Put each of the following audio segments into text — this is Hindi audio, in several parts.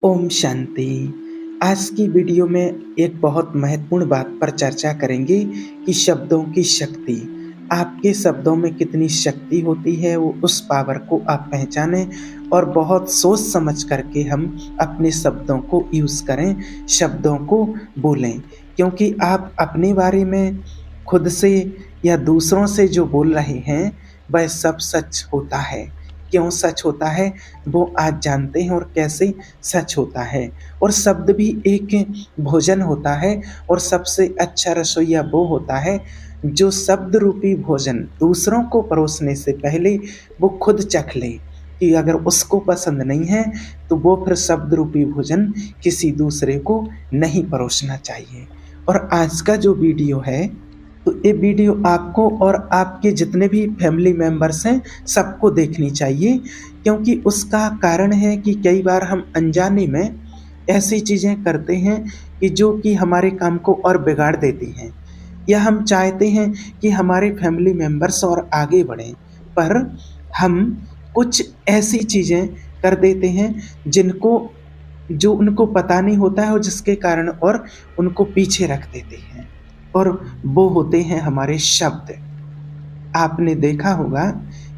ओम शांति। आज की वीडियो में एक बहुत महत्वपूर्ण बात पर चर्चा करेंगे कि शब्दों की शक्ति। आपके शब्दों में कितनी शक्ति होती है, वो उस पावर को आप पहचानें और बहुत सोच समझ करके हम अपने शब्दों को यूज़ करें, शब्दों को बोलें। क्योंकि आप अपने बारे में खुद से या दूसरों से जो बोल रहे हैं, वह सब सच होता है। क्यों सच होता है, वो आज जानते हैं और कैसे सच होता है। और शब्द भी एक भोजन होता है और सबसे अच्छा रसोइया वो होता है जो शब्द रूपी भोजन दूसरों को परोसने से पहले वो खुद चख ले कि अगर उसको पसंद नहीं है तो वो फिर शब्द रूपी भोजन किसी दूसरे को नहीं परोसना चाहिए। और आज का जो वीडियो है, तो ये वीडियो आपको और आपके जितने भी फैमिली मेंबर्स हैं सबको देखनी चाहिए। क्योंकि उसका कारण है कि कई बार हम अनजाने में ऐसी चीज़ें करते हैं कि जो कि हमारे काम को और बिगाड़ देती हैं, या हम चाहते हैं कि हमारे फैमिली मेंबर्स और आगे बढ़ें, पर हम कुछ ऐसी चीज़ें कर देते हैं जो उनको पता नहीं होता है और जिसके कारण और उनको पीछे रख देते हैं। और वो होते हैं हमारे शब्द। आपने देखा होगा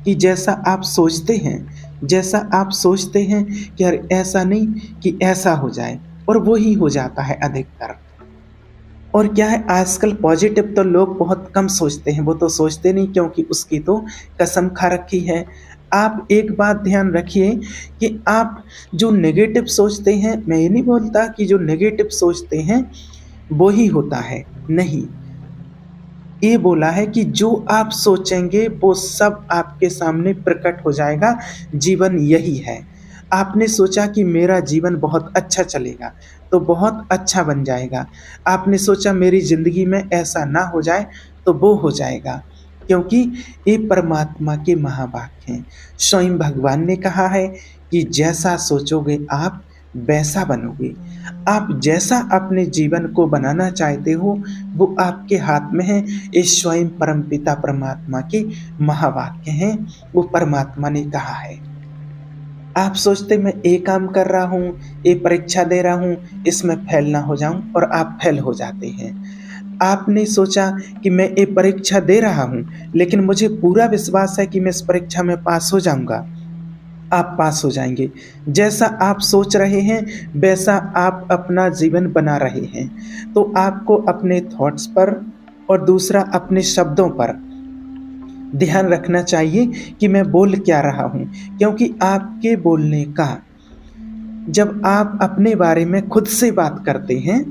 कि जैसा आप सोचते हैं कि यार ऐसा नहीं कि ऐसा हो जाए, और वो ही हो जाता है अधिकतर। और क्या है, आजकल पॉजिटिव तो लोग बहुत कम सोचते हैं, वो तो सोचते नहीं क्योंकि उसकी तो कसम खा रखी है। आप एक बात ध्यान रखिए कि आप जो नेगेटिव सोचते हैं, मैं ये नहीं बोलता कि जो नेगेटिव सोचते हैं वो ही होता है, नहीं। ये बोला है कि जो आप सोचेंगे वो सब आपके सामने प्रकट हो जाएगा। जीवन यही है। आपने सोचा कि मेरा जीवन बहुत अच्छा चलेगा तो बहुत अच्छा बन जाएगा। आपने सोचा मेरी ज़िंदगी में ऐसा ना हो जाए तो वो हो जाएगा। क्योंकि ये परमात्मा के महावाक्य हैं। स्वयं भगवान ने कहा है कि जैसा सोचोगे आप वैसा बनोगे। आप जैसा अपने जीवन को बनाना चाहते हो वो आपके हाथ में है। ये स्वयं परमपिता परमात्मा के महावाक्य हैं। वो परमात्मा ने कहा है। आप सोचते मैं ये काम कर रहा हूँ, ये परीक्षा दे रहा हूँ, इसमें फेल ना हो जाऊं, और आप फेल हो जाते हैं। आपने सोचा कि मैं ये परीक्षा दे रहा हूँ लेकिन मुझे पूरा विश्वास है कि मैं इस परीक्षा में पास हो जाऊंगा, आप पास हो जाएंगे। जैसा आप सोच रहे हैं वैसा आप अपना जीवन बना रहे हैं। तो आपको अपने थॉट्स पर और दूसरा अपने शब्दों पर ध्यान रखना चाहिए कि मैं बोल क्या रहा हूँ। क्योंकि आपके बोलने का, जब आप अपने बारे में खुद से बात करते हैं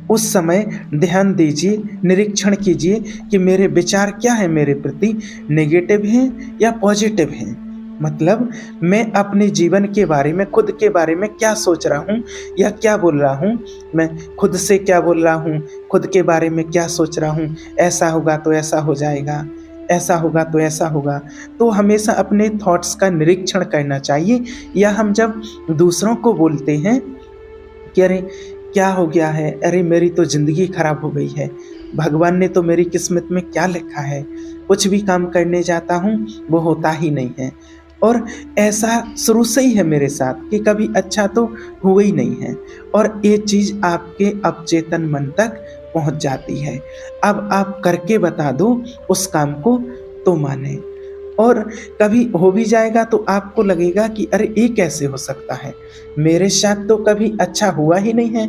उस समय ध्यान दीजिए, निरीक्षण कीजिए कि मेरे विचार क्या है मेरे प्रति, नेगेटिव हैं या पॉजिटिव हैं। मतलब मैं अपने जीवन के बारे में, खुद के बारे में क्या सोच रहा हूँ या क्या बोल रहा हूँ। मैं खुद से क्या बोल रहा हूँ, खुद के बारे में क्या सोच रहा हूँ, ऐसा होगा तो ऐसा हो जाएगा, ऐसा होगा तो ऐसा होगा। तो हमेशा अपने थॉट्स का निरीक्षण करना चाहिए। या हम जब दूसरों को बोलते हैं कि अरे क्या हो गया है, अरे मेरी तो ज़िंदगी खराब हो गई है, भगवान ने तो मेरी किस्मत में क्या लिखा है, कुछ भी काम करने जाता हूँ वो होता ही नहीं है। और ऐसा शुरू से ही है मेरे साथ कि कभी अच्छा तो हुआ ही नहीं है। और ये चीज़ आपके अवचेतन मन तक पहुँच जाती है। अब आप करके बता दो उस काम को तो माने। और कभी हो भी जाएगा तो आपको लगेगा कि अरे ये कैसे हो सकता है, मेरे साथ तो कभी अच्छा हुआ ही नहीं है,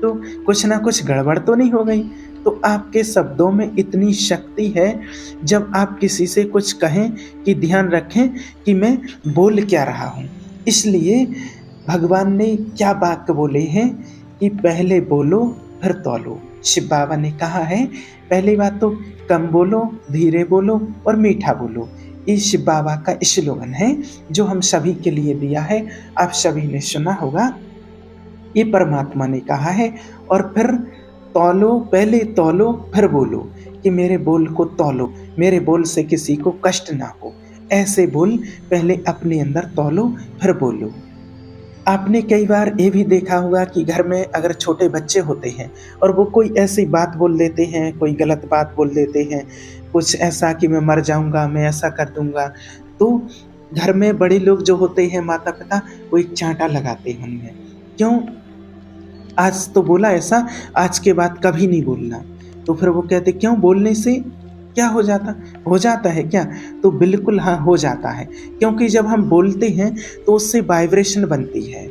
तो कुछ ना कुछ गड़बड़ तो नहीं हो गई। तो आपके शब्दों में इतनी शक्ति है। जब आप किसी से कुछ कहें कि ध्यान रखें कि मैं बोल क्या रहा हूँ। इसलिए भगवान ने क्या वाक्य बोले हैं कि पहले बोलो फिर तौलो। शिव बाबा ने कहा है पहली बात तो कम बोलो, धीरे बोलो और मीठा बोलो। ये शिव बाबा का स्लोगन है जो हम सभी के लिए दिया है। आप सभी ने सुना होगा, ये परमात्मा ने कहा है। और फिर तौलो, पहले तौलो फिर बोलो, कि मेरे बोल को तौलो, मेरे बोल से किसी को कष्ट ना हो। ऐसे बोल पहले अपने अंदर तौलो फिर बोलो। आपने कई बार ये भी देखा होगा कि घर में अगर छोटे बच्चे होते हैं और वो कोई ऐसी बात बोल देते हैं, कोई गलत बात बोल देते हैं, कुछ ऐसा कि मैं मर जाऊंगा, मैं ऐसा कर दूंगा, तो घर में बड़े लोग जो होते हैं, माता पिता, वो एक चांटा लगाते हैं उनमें क्यों आज तो बोला ऐसा, आज के बाद कभी नहीं बोलना। तो फिर वो कहते क्यों बोलने से क्या हो जाता है क्या? तो बिल्कुल हाँ, हो जाता है। क्योंकि जब हम बोलते हैं तो उससे वाइब्रेशन बनती है।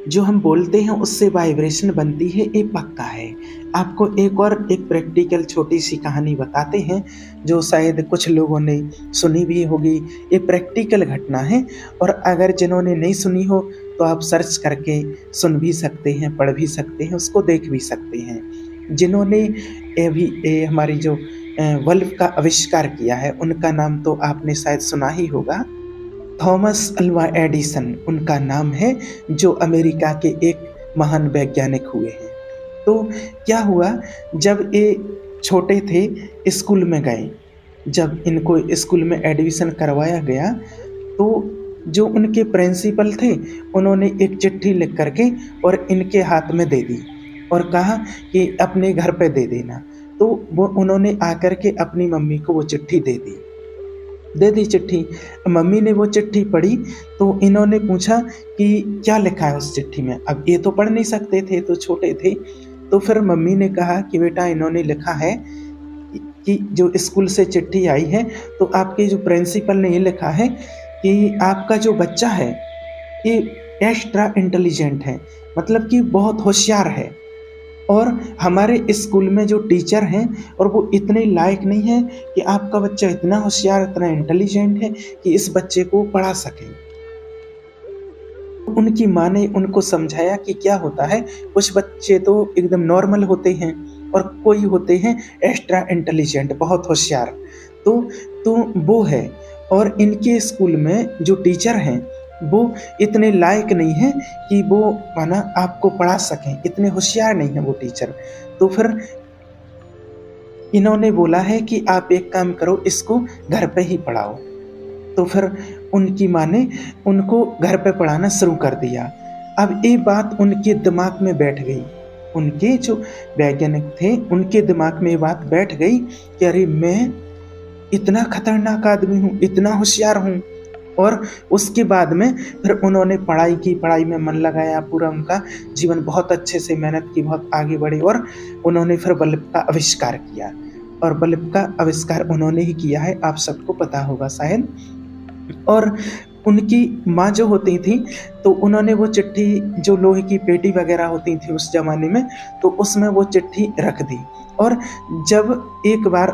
जो हम बोलते हैं उससे वाइब्रेशन बनती है, ये पक्का है। आपको एक प्रैक्टिकल छोटी-सी कहानी बताते हैं, जो शायद कुछ लोगों ने सुनी भी होगी। ये प्रैक्टिकल घटना है और अगर जिन्होंने नहीं सुनी हो तो आप सर्च करके सुन भी सकते हैं, पढ़ भी सकते हैं, उसको देख भी सकते हैं। जिन्होंने ये हमारी जो बल्ब का आविष्कार किया है, उनका नाम तो आपने शायद सुना ही होगा। थॉमस अल्वा एडिसन उनका नाम है, जो अमेरिका के एक महान वैज्ञानिक हुए हैं। तो क्या हुआ, जब ये छोटे थे स्कूल में गए, जब इनको स्कूल में एडमिशन करवाया गया, तो जो उनके प्रिंसिपल थे उन्होंने एक चिट्ठी लिख करके और इनके हाथ में दे दी और कहा कि अपने घर पे दे देना। तो वो उन्होंने आकर के अपनी मम्मी को वो चिट्ठी दे दी चिट्ठी। मम्मी ने वो चिट्ठी पढ़ी तो इन्होंने पूछा कि क्या लिखा है उस चिट्ठी में। अब ये तो पढ़ नहीं सकते थे, तो छोटे थे। तो फिर मम्मी ने कहा कि बेटा इन्होंने लिखा है कि जो स्कूल से चिट्ठी आई है, तो आपके जो प्रिंसिपल ने ये लिखा है कि आपका जो बच्चा है ये एक्स्ट्रा इंटेलिजेंट है, मतलब कि बहुत होशियार है। और हमारे स्कूल में जो टीचर हैं और वो इतने लायक नहीं है कि आपका बच्चा इतना होशियार, इतना इंटेलिजेंट है कि इस बच्चे को पढ़ा सकें। उनकी माँ ने उनको समझाया कि क्या होता है, कुछ बच्चे तो एकदम नॉर्मल होते हैं और कोई होते हैं एक्स्ट्रा इंटेलिजेंट, बहुत होशियार। तो तो वो है, और इनके स्कूल में जो टीचर हैं वो इतने लायक नहीं है कि वो माना आपको पढ़ा सकें, इतने होशियार नहीं है वो टीचर। तो फिर इन्होंने बोला है कि आप एक काम करो, इसको घर पे ही पढ़ाओ। तो फिर उनकी माँ ने उनको घर पे पढ़ाना शुरू कर दिया। अब ये बात उनके दिमाग में बैठ गई, उनके जो वैज्ञानिक थे उनके दिमाग में ये बात बैठ गई कि अरे मैं इतना खतरनाक आदमी हूँ, इतना होशियार हूँ। और उसके बाद में फिर उन्होंने पढ़ाई की, पढ़ाई में मन लगाया, पूरा उनका जीवन बहुत अच्छे से मेहनत की, बहुत आगे बढ़े और उन्होंने फिर बल्ब का आविष्कार किया। और बल्ब का आविष्कार उन्होंने ही किया है, आप सबको पता होगा शायद। और उनकी माँ जो होती थी तो उन्होंने वो चिट्ठी, जो लोहे की पेटी वगैरह होती थी उस ज़माने में, तो उसमें वो चिट्ठी रख दी। और जब एक बार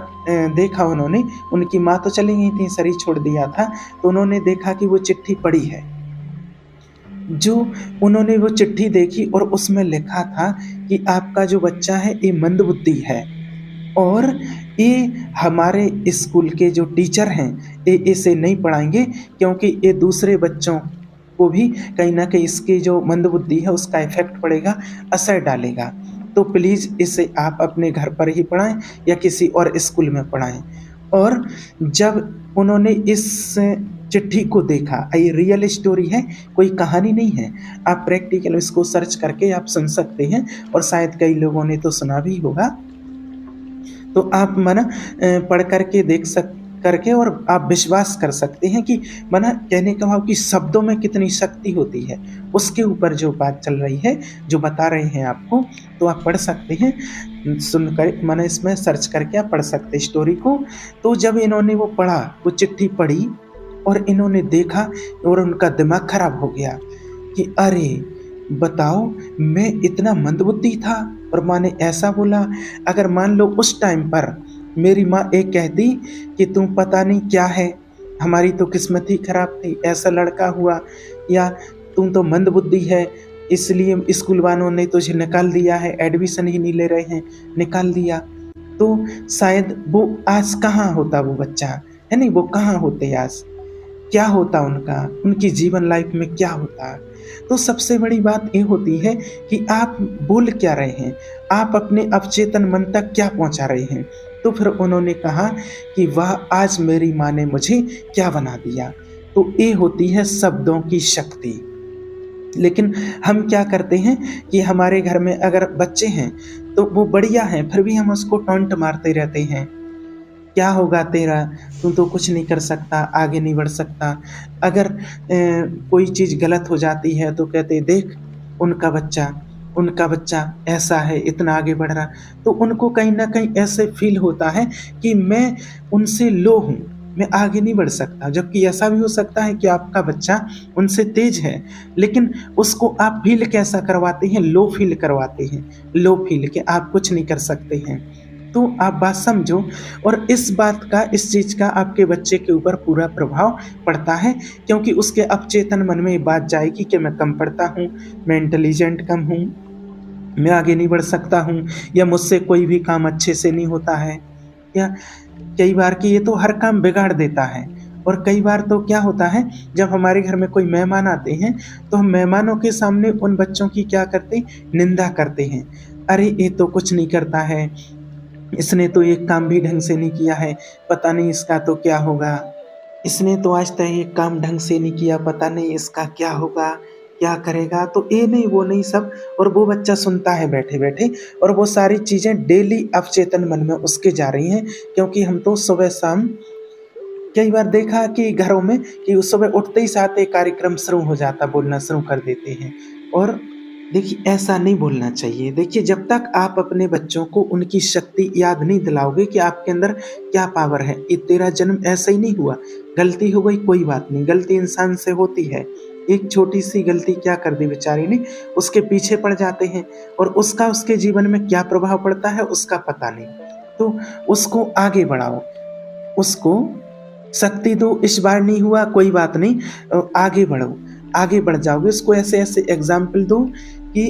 देखा उन्होंने, उनकी माँ तो चली गई थी, शरीर छोड़ दिया था, तो उन्होंने देखा कि वो चिट्ठी पड़ी है। जो उन्होंने वो चिट्ठी देखी और उसमें लिखा था कि आपका जो बच्चा है ये मंदबुद्धि है और ये हमारे स्कूल के जो टीचर हैं ये इसे नहीं पढ़ाएंगे, क्योंकि ये दूसरे बच्चों को भी कहीं ना कहीं इसकी जो मंदबुद्धि है उसका इफेक्ट पड़ेगा, असर डालेगा। तो प्लीज़ इसे आप अपने घर पर ही पढ़ाएं या किसी और स्कूल में पढ़ाएं। और जब उन्होंने इस चिट्ठी को देखा, ये रियल स्टोरी है, कोई कहानी नहीं है, आप प्रैक्टिकल इसको सर्च करके आप सुन सकते हैं और शायद कई लोगों ने तो सुना भी होगा। तो आप मना पढ़ करके देख करके और आप विश्वास कर सकते हैं कि मना कहने का भाव कि शब्दों में कितनी शक्ति होती है, उसके ऊपर जो बात चल रही है, जो बता रहे हैं आपको, तो आप पढ़ सकते हैं, सुनकर मना इसमें सर्च करके आप पढ़ सकते हैं स्टोरी को। तो जब इन्होंने वो पढ़ा, वो चिट्ठी पढ़ी और इन्होंने देखा और उनका दिमाग खराब हो गया कि अरे बताओ, मैं इतना मंदबुद्धि था और माँ ने ऐसा बोला। अगर मान लो उस टाइम पर मेरी माँ एक कहती कि तुम पता नहीं क्या है, हमारी तो किस्मत ही खराब थी, ऐसा लड़का हुआ, या तुम तो मंदबुद्धि है इसलिए स्कूल वालों ने तुझे निकाल दिया है, एडमिशन ही नहीं ले रहे हैं, निकाल दिया, तो शायद वो आज कहाँ होता वो बच्चा, है नहीं, वो कहाँ होते आज, क्या होता उनका, उनकी जीवन लाइफ में क्या होता। तो सबसे बड़ी बात ये होती है कि आप बोल क्या रहे हैं, आप अपने अवचेतन मन तक क्या पहुंचा रहे हैं। तो फिर उन्होंने कहा कि वाह, आज मेरी माँ ने मुझे क्या बना दिया। तो ये होती है शब्दों की शक्ति। लेकिन हम क्या करते हैं कि हमारे घर में अगर बच्चे हैं तो वो बढ़िया हैं, फिर भी हम उसको टॉन्ट मारते रहते हैं, क्या होगा तेरा, तू तो कुछ नहीं कर सकता, आगे नहीं बढ़ सकता। अगर कोई चीज़ गलत हो जाती है तो कहते देख उनका बच्चा उनका बच्चा ऐसा है, इतना आगे बढ़ रहा, तो उनको कहीं न कहीं ऐसे फ़ील होता है कि मैं उनसे लो हूँ, मैं आगे नहीं बढ़ सकता। जबकि ऐसा भी हो सकता है कि आपका बच्चा उनसे तेज़ है, लेकिन उसको आप फ़ील कैसा करवाते हैं? लो फ़ील करवाते हैं, लो फ़ील कि आप कुछ नहीं कर सकते हैं। तो आप बात समझो, और इस बात का, इस चीज़ का आपके बच्चे के ऊपर पूरा प्रभाव पड़ता है, क्योंकि उसके अवचेतन मन में ये बात जाएगी कि मैं कम पढ़ता हूँ, मैं इंटेलिजेंट कम हूँ, मैं आगे नहीं बढ़ सकता हूँ, या मुझसे कोई भी काम अच्छे से नहीं होता है, या कई बार कि ये तो हर काम बिगाड़ देता है। और कई बार तो क्या होता है, जब हमारे घर में कोई मेहमान आते हैं, तो हम मेहमानों के सामने उन बच्चों की क्या करते हैं, निंदा करते हैं। अरे ये तो कुछ नहीं करता है, इसने तो एक काम भी ढंग से नहीं किया है, पता नहीं इसका तो क्या होगा। इसने तो आज तक एक काम ढंग से नहीं किया, पता नहीं इसका क्या होगा, क्या करेगा, तो ये नहीं, वो नहीं सब। और वो बच्चा सुनता है बैठे-बैठे, और वो सारी चीज़ें डेली अवचेतन मन में उसके जा रही हैं, क्योंकि हम तो सुबह-शाम कई बार देखा कि घरों में कि उस सुबह उठते ही साथ एक कार्यक्रम शुरू हो जाता, बोलना शुरू कर देते हैं। और देखिए, ऐसा नहीं बोलना चाहिए। देखिए, जब तक आप अपने बच्चों को उनकी शक्ति याद नहीं दिलाओगे कि आपके अंदर क्या पावर है, ये तेरा जन्म ऐसे ही नहीं हुआ, गलती हो गई कोई बात नहीं, गलती इंसान से होती है। एक छोटी-सी गलती क्या कर दी बेचारे ने, उसके पीछे पड़ जाते हैं, और उसका उसके जीवन में क्या प्रभाव पड़ता है उसका पता नहीं। तो उसको आगे बढ़ाओ, उसको शक्ति दो, इस बार नहीं हुआ कोई बात नहीं, आगे बढ़ो, आगे बढ़ जाओगे। उसको ऐसे-ऐसे एग्ज़ाम्पल दो कि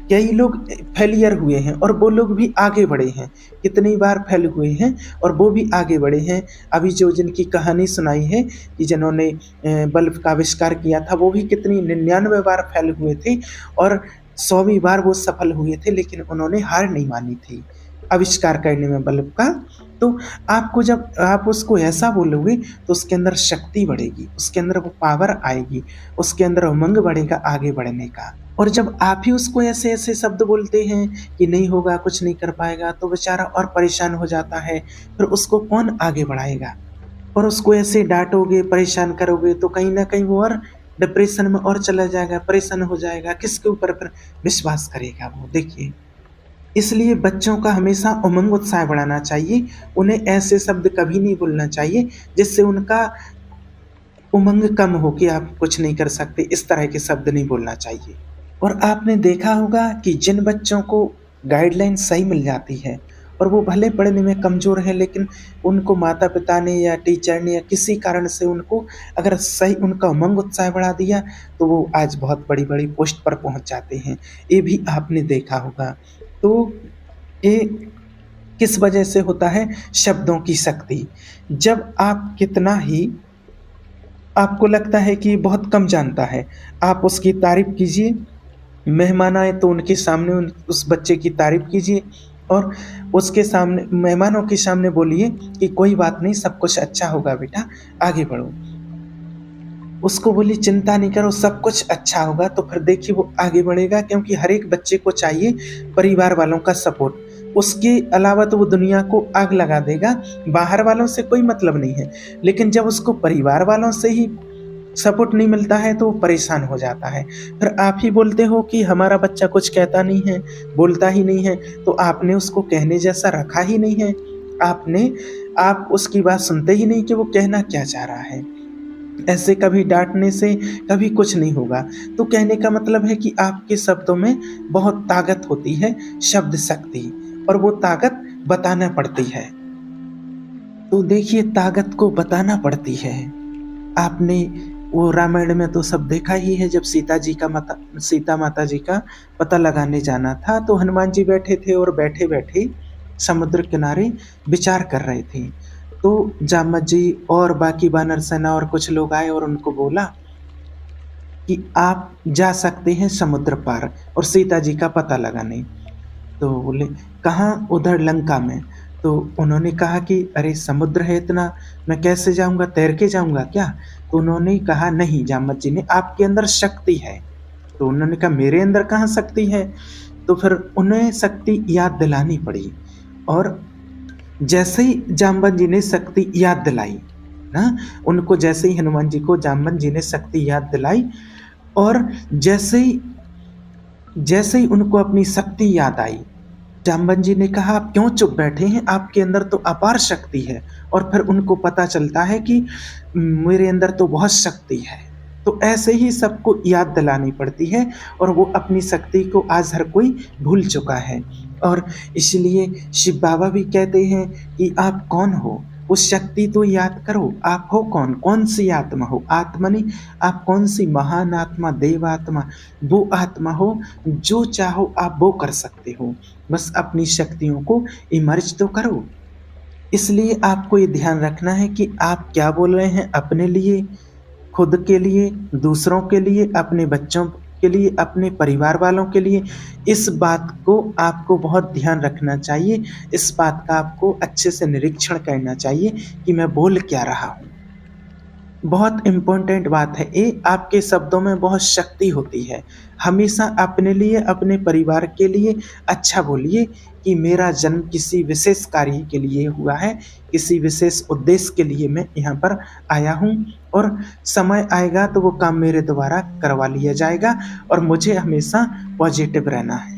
कई लोग फेलियर हुए हैं और वो लोग भी आगे बढ़े हैं। कितनी बार फेल हुए हैं और वो भी आगे बढ़े हैं। अभी जो जिनकी कहानी सुनाई है कि जिन्होंने बल्ब का आविष्कार किया था, वो भी कितनी 99 बार फेल हुए थे, और 100वीं बार वो सफल हुए थे, लेकिन उन्होंने हार नहीं मानी थी आविष्कार करने में बल्ब का। तो आपको, जब आप उसको ऐसा बोलोगे, तो उसके अंदर शक्ति बढ़ेगी, उसके अंदर वो पावर आएगी, उसके अंदर उमंग बढ़ेगा आगे बढ़ने का। और जब आप ही उसको ऐसे-ऐसे शब्द बोलते हैं कि नहीं होगा, कुछ नहीं कर पाएगा, तो बेचारा और परेशान हो जाता है, फिर उसको कौन आगे बढ़ाएगा? और उसको ऐसे डाँटोगे, परेशान करोगे, तो कहीं न कहीं वो और डिप्रेशन में और चला जाएगा, परेशान हो जाएगा, किसके ऊपर फिर विश्वास करेगा वो? देखिए, इसलिए बच्चों का हमेशा उमंग उत्साह बढ़ाना चाहिए, उन्हें ऐसे शब्द कभी नहीं बोलना चाहिए जिससे उनका उमंग कम हो कि आप कुछ नहीं कर सकते, इस तरह के शब्द नहीं बोलना चाहिए। और आपने देखा होगा कि जिन बच्चों को गाइडलाइन सही मिल जाती है, और वो भले पढ़ने में कमज़ोर हैं, लेकिन उनको माता-पिता ने या टीचर ने या किसी कारण से उनको अगर सही उनका उमंग उत्साह बढ़ा दिया, तो वो आज बहुत बड़ी-बड़ी पोस्ट पर पहुँच जाते हैं। ये भी आपने देखा होगा। तो ये किस वजह से होता है? शब्दों की शक्ति। जब आप कितना ही आपको लगता है कि बहुत कम जानता है, आप उसकी तारीफ़ कीजिए, मेहमान आए तो उनके सामने उस बच्चे की तारीफ़ कीजिए, और उसके सामने, मेहमानों के सामने बोलिए कि कोई बात नहीं, सब कुछ अच्छा होगा बेटा, आगे बढ़ो। उसको बोलिए चिंता नहीं करो, सब कुछ अच्छा होगा, तो फिर देखिए वो आगे बढ़ेगा, क्योंकि हर एक बच्चे को चाहिए परिवार वालों का सपोर्ट। उसके अलावा तो वो दुनिया को आग लगा देगा, बाहर वालों से कोई मतलब नहीं है। लेकिन जब उसको परिवार वालों से ही सपोर्ट नहीं मिलता है, तो वो परेशान हो जाता है। फिर आप ही बोलते हो कि हमारा बच्चा कुछ कहता नहीं है, बोलता ही नहीं है, तो आपने उसको कहने जैसा रखा ही नहीं है। आप उसकी बात सुनते ही नहीं कि वो कहना क्या चाह रहा है। ऐसे कभी डाँटने से कभी कुछ नहीं होगा। तो कहने का मतलब है कि आपके शब्दों में बहुत ताकत होती है, शब्द शक्ति, और वो ताकत बताना पड़ती है। तो देखिए, ताकत को बताना पड़ती है। आपने वो रामायण में तो सब देखा ही है, जब सीता माता जी का पता लगाने जाना था, तो हनुमान जी बैठे थे, और बैठे-बैठे समुद्र किनारे विचार कर रहे थे। तो जामवंत जी और बाकी वानर सेना और कुछ लोग आए और उनको बोला कि आप जा सकते हैं समुद्र पार और सीता जी का पता लगाने। तो बोले, कहाँ? उधर लंका में। तो उन्होंने कहा कि अरे समुद्र है इतना, मैं कैसे जाऊँगा, तैर के जाऊँगा क्या? तो उन्होंने कहा, नहीं जामवंत जी ने, आपके अंदर शक्ति है। तो उन्होंने कहा, मेरे अंदर कहाँ शक्ति है? तो फिर उन्हें शक्ति याद दिलानी पड़ी, और जैसे ही जामवंत जी ने शक्ति याद दिलाई ना, उनको जैसे ही हनुमान जी को जामवंत जी ने शक्ति याद दिलाई, और जैसे ही जैसे ही उनको अपनी शक्ति याद आई, जाम्बन जी ने कहा, आप क्यों चुप बैठे हैं, आपके अंदर तो अपार शक्ति है। और फिर उनको पता चलता है कि मेरे अंदर तो बहुत शक्ति है। तो ऐसे ही सबको याद दिलानी पड़ती है, और वो अपनी शक्ति को आज हर कोई भूल चुका है। और इसलिए शिव बाबा भी कहते हैं कि आप कौन हो, उस शक्ति तो याद करो, आप हो कौन, कौन सी आत्मा हो। आत्मा नहीं, आप कौन सी महान आत्मा, देव आत्मा, वो आत्मा हो, जो चाहो आप वो कर सकते हो। बस अपनी शक्तियों को इमर्ज तो करो। इसलिए आपको ये ध्यान रखना है कि आप क्या बोल रहे हैं, अपने लिए, खुद के लिए, दूसरों के लिए, अपने बच्चों के लिए, अपने परिवार वालों के लिए। इस बात को आपको बहुत ध्यान रखना चाहिए। इस बात का आपको अच्छे से निरीक्षण करना चाहिए कि मैं बोल क्या रहा हूँ। बहुत इम्पोर्टेंट बात है ये, आपके शब्दों में बहुत शक्ति होती है। हमेशा अपने लिए, अपने परिवार के लिए अच्छा बोलिए कि मेरा जन्म किसी विशेष कार्य के लिए हुआ है, किसी विशेष उद्देश्य के लिए मैं यहाँ पर आया हूँ, और समय आएगा तो वो काम मेरे द्वारा करवा लिया जाएगा, और मुझे हमेशा पॉजिटिव रहना है।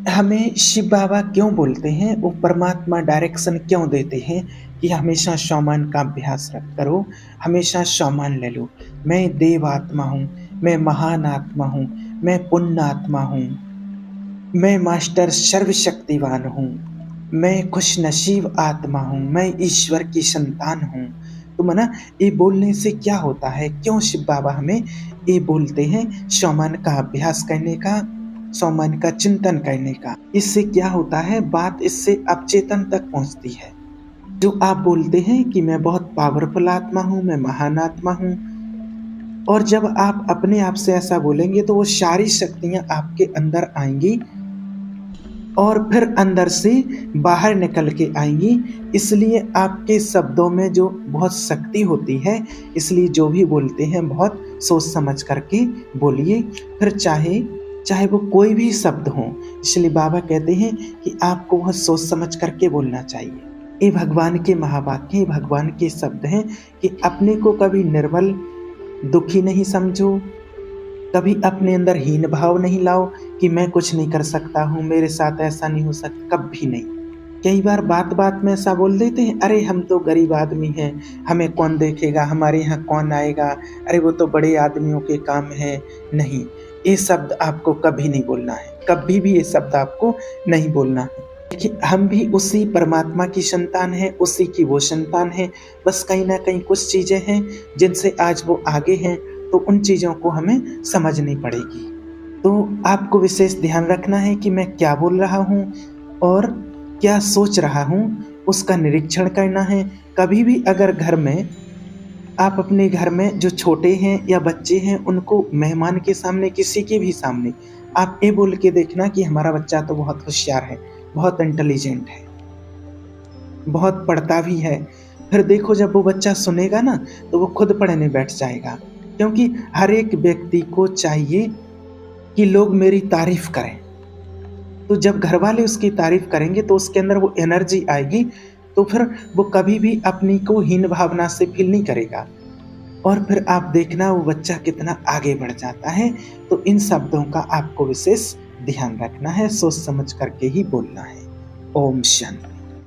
हमें शिव बाबा क्यों बोलते हैं, वो परमात्मा डायरेक्शन क्यों देते हैं कि हमेशा शौमान का अभ्यास करो, हमेशा शौमान ले लो। मैं देव आत्मा हूँ, मैं महान आत्मा हूँ, मैं पुण्य आत्मा हूँ, मैं मास्टर सर्वशक्तिवान हूँ, मैं खुशनसीब आत्मा हूँ, मैं ईश्वर की संतान हूँ। तो मना ये बोलने से क्या होता है, क्यों शिव बाबा हमें ये बोलते हैं शौमान का अभ्यास करने का, शौमान का चिंतन करने का। इससे क्या होता है, बात इससे अवचेतन तक पहुंचती है। जो आप बोलते हैं कि मैं बहुत पावरफुल आत्मा हूँ, मैं महान आत्मा हूँ, और जब आप अपने आप से ऐसा बोलेंगे तो वो सारी शक्तियाँ आपके अंदर आएंगी, और फिर अंदर से बाहर निकल के आएंगी। इसलिए आपके शब्दों में जो बहुत शक्ति होती है, इसलिए जो भी बोलते हैं बहुत सोच समझ करके बोलिए, फिर चाहे चाहे वो कोई भी शब्द हो। इसलिए बाबा कहते हैं कि आपको बहुत सोच समझ करके बोलना चाहिए। ये भगवान के महावाक्य, भगवान के शब्द हैं कि अपने को कभी निर्बल, दुखी नहीं समझो, कभी अपने अंदर हीन भाव नहीं लाओ कि मैं कुछ नहीं कर सकता हूँ, मेरे साथ ऐसा नहीं हो सकता, कभी नहीं। कई बार बात बात में ऐसा बोल देते हैं, अरे हम तो गरीब आदमी हैं, हमें कौन देखेगा, हमारे यहाँ कौन आएगा, अरे वो तो बड़े आदमियों के काम है। नहीं, ये शब्द आपको कभी नहीं बोलना है, कभी भी ये शब्द आपको नहीं बोलना है। देखिए, हम भी उसी परमात्मा की संतान है, उसी की वो संतान है। बस कहीं ना कहीं कुछ चीज़ें हैं जिनसे आज वो आगे हैं, तो उन चीज़ों को हमें समझनी पड़ेगी। तो आपको विशेष ध्यान रखना है कि मैं क्या बोल रहा हूँ और क्या सोच रहा हूँ, उसका निरीक्षण करना है। कभी भी अगर घर में, आप अपने घर में जो छोटे हैं या बच्चे हैं, उनको मेहमान के सामने, किसी के भी सामने, आप ये बोल के देखना कि हमारा बच्चा तो बहुत होशियार है, बहुत इंटेलिजेंट है, बहुत पढ़ता भी है। फिर देखो जब वो बच्चा सुनेगा ना, तो वो खुद पढ़ने बैठ जाएगा। क्योंकि हर एक व्यक्ति को चाहिए कि लोग मेरी तारीफ करें। तो जब घर वाले उसकी तारीफ करेंगे तो उसके अंदर वो एनर्जी आएगी, तो फिर वो कभी भी अपनी को हीन भावना से फील नहीं करेगा, और फिर आप देखना वो बच्चा कितना आगे बढ़ जाता है। तो इन शब्दों का आपको विशेष ध्यान रखना है, सोच समझ करके ही बोलना है। ओम शांति।